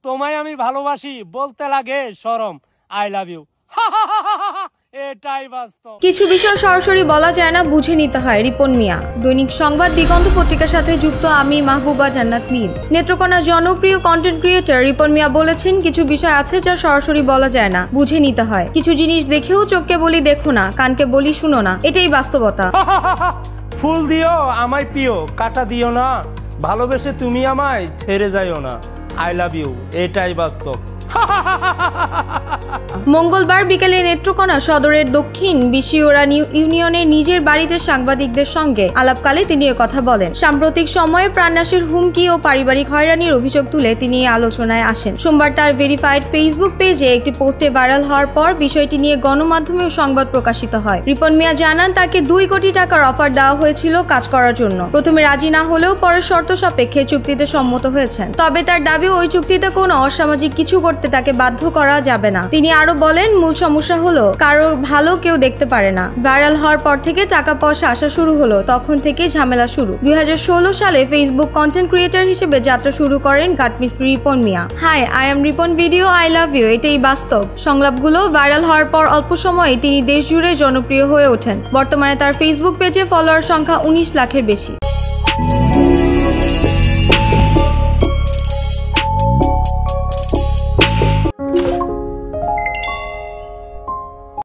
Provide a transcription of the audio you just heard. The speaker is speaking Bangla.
তোমায় আমি ভালোবাসি বলতে লাগে শরম। I love you. এটাই বাস্তব। কিছু বিষয় সরাসরি বলা যায় না, বুঝে নিতে হয়। রিপন মিয়া। দৈনিক সংবাদ দিগন্ত পত্রিকার সাথে যুক্ত আমি মাহবুবা জান্নাত মিম। নেত্রকোনা জনপ্রিয় কন্টেন্ট ক্রিয়েটর রিপন মিয়া বলেছেন, কিছু বিষয় আছে যা সরাসরি বলা যায় না, বুঝে নিতে হয়। কিছু জিনিস দেখেও চোখকে বলি দেখো না, কানকে বলি শুনো না, এটাই বাস্তবতা। ফুল দিও আমায় পিও, কাটা দিও না, ভালোবেসে তুমি আমায় ছেড়ে যাইও না। I love you. এটাই বাস্তব। মঙ্গলবার বিকেলে নেত্রকোনা সদরের দক্ষিণ বিশিওরা ইউনিয়নের নিজের বাড়িতে সাংবাদিকদের সঙ্গে আলাপকালে তিনি কথা বলেন। সাম্প্রতিক সময়ে প্রাণনাশের হুমকি ও পারিবারিক হয়রানির অভিযোগ তুলে তিনি এই আলোচনায় আসেন। সোমবার তার ভেরিফাইড ফেসবুক পেজে একটি পোস্টে ভাইরাল হওয়ার পর বিষয়টি নিয়ে গণমাধ্যমেও সংবাদ প্রকাশিত হয়। রিপন মিয়া জানান, তাকে 2 কোটি টাকার অফার দেওয়া হয়েছিল কাজ করার জন্য। প্রথমে রাজি না হলেও পরে শর্ত সাপেক্ষে চুক্তিতে সম্মত হয়েছেন। তবে তার দাবি, ওই চুক্তিতে কোনো অসামাজিক কিছু করতে তাকে বাধ্য করা যাবে না। তিনি আরো বলেন, মূল সমস্যা হলো কারোর ভালো কেউ দেখতে পারে না। ভাইরাল হওয়ার পর থেকে টাকা পয়সা আসা শুরু হলো, তখন থেকেই ঝামেলা শুরু। 2016 সালে ফেসবুক কন্টেন্ট ক্রিয়েটর হিসেবে যাত্রা শুরু করেন ঘাটমিস্ত্রি Ripon Mia. Hi, I am Ripon video, I love you, এটাই বাস্তব। সংলাপগুলো ভাইরাল হওয়ার পর অল্প সময়ে তিনি দেশ জুড়ে জনপ্রিয় হয়ে ওঠেন। বর্তমানে তার ফেসবুক পেজে ফলোয়ার সংখ্যা 19 লাখের বেশি।